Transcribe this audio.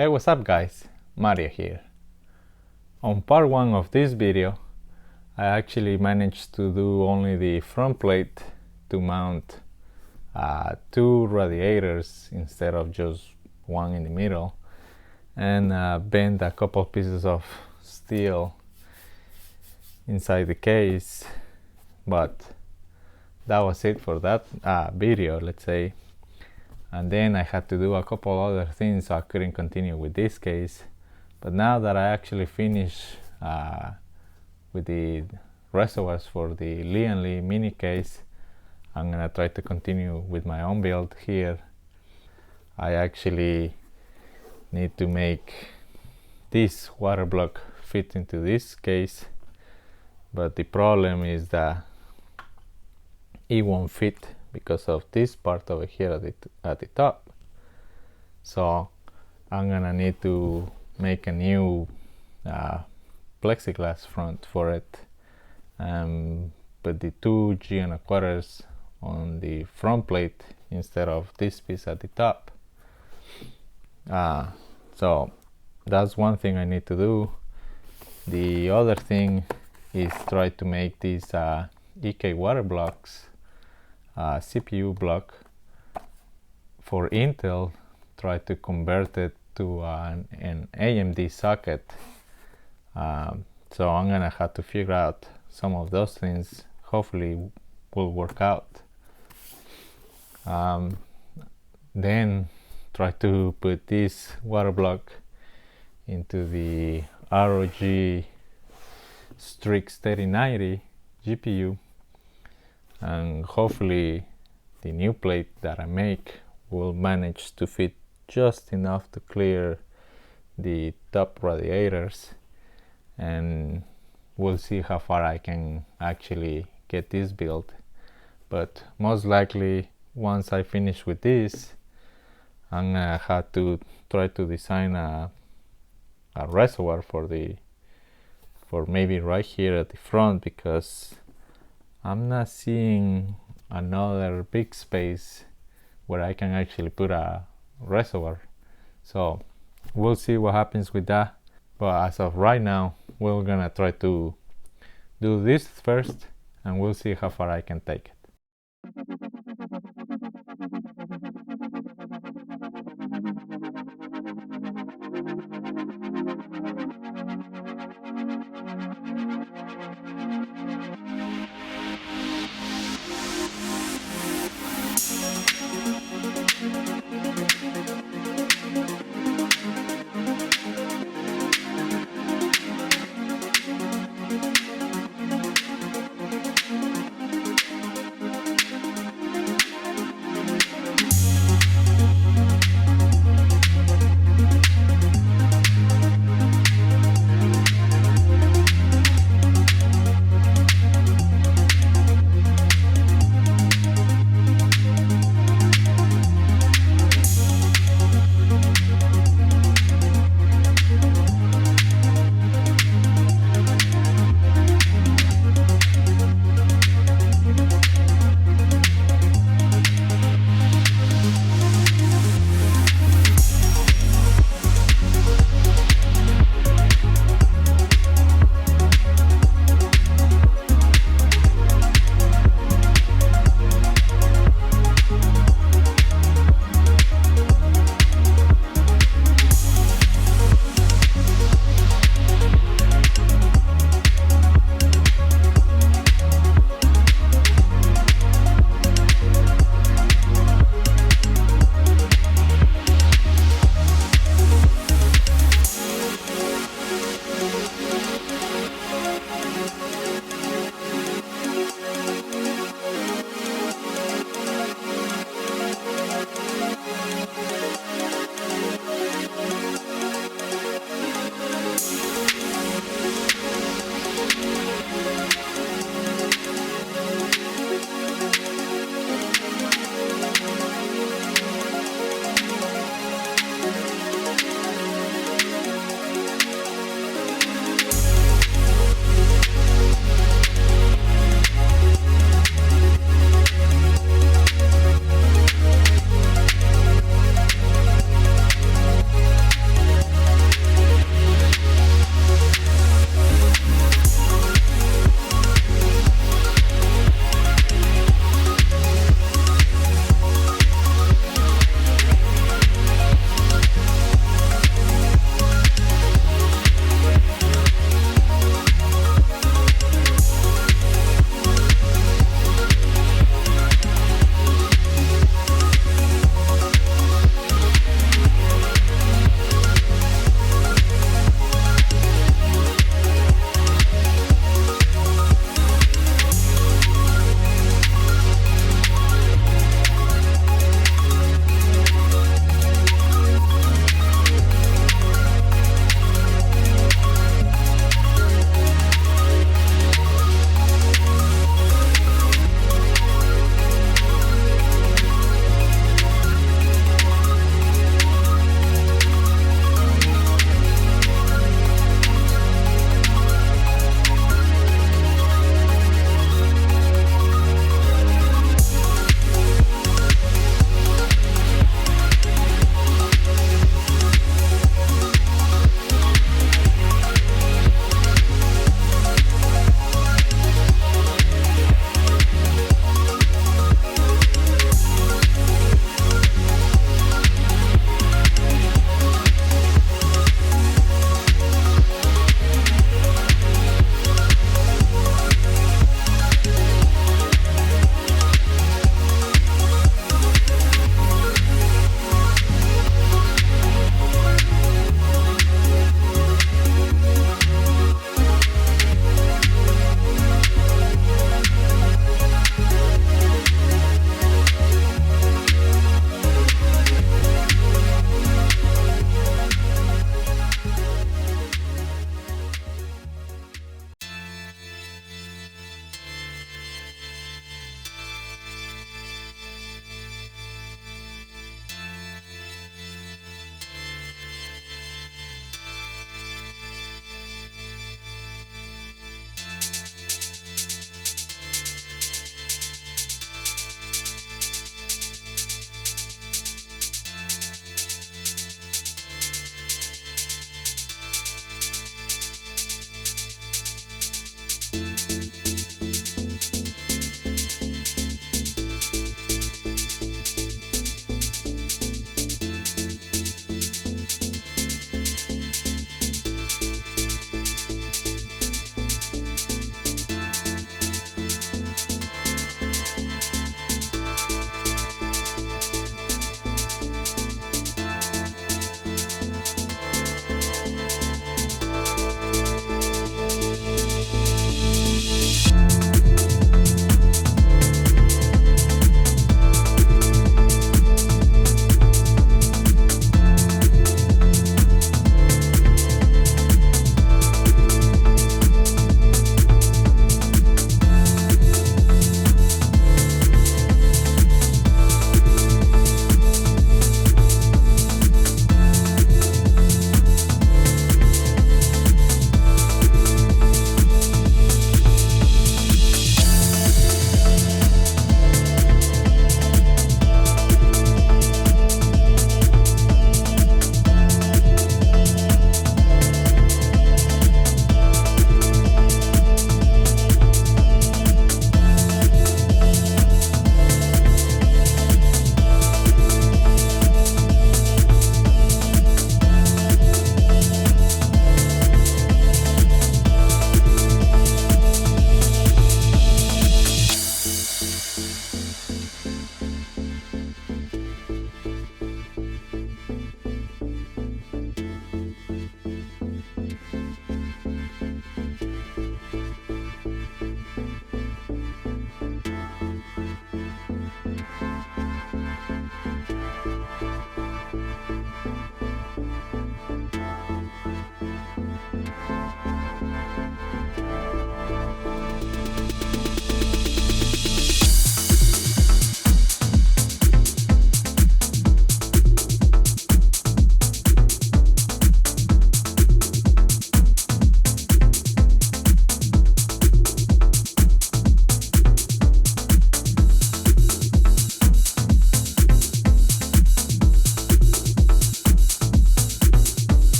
Hey, what's up guys? Mario here. On part 1 of this video, I actually managed to do only the front plate to mount 2 radiators instead of just one in the middle, and bend a couple pieces of steel inside the case, but that was it for that video, let's say. And then I had to do a couple other things, so I couldn't continue with this case. But now that I actually finished with the reservoirs for the Lee mini case, I'm gonna try to continue with my own build here. I actually need to make this water block fit into this case, but the problem is that it won't fit because of this part over here at the top. So I'm gonna need to make a new plexiglass front for it, put the 2 G1/4 on the front plate instead of this piece at the top. So that's one thing I need to do. The other thing is try to make these EKWB blocks, CPU block for Intel, try to convert it to an AMD socket. So I'm gonna have to figure out some of those things. Hopefully will work out. Then try to put this water block into the ROG Strix 3090 GPU, and hopefully the new plate that I make will manage to fit just enough to clear the top radiators, and we'll see how far I can actually get this built. But most likely once I finish with this, I'm gonna have to try to design a reservoir for maybe right here at the front, because I'm not seeing another big space where I can actually put a reservoir. So we'll see what happens with that, but as of right now we're gonna try to do this first, and we'll see how far I can take it.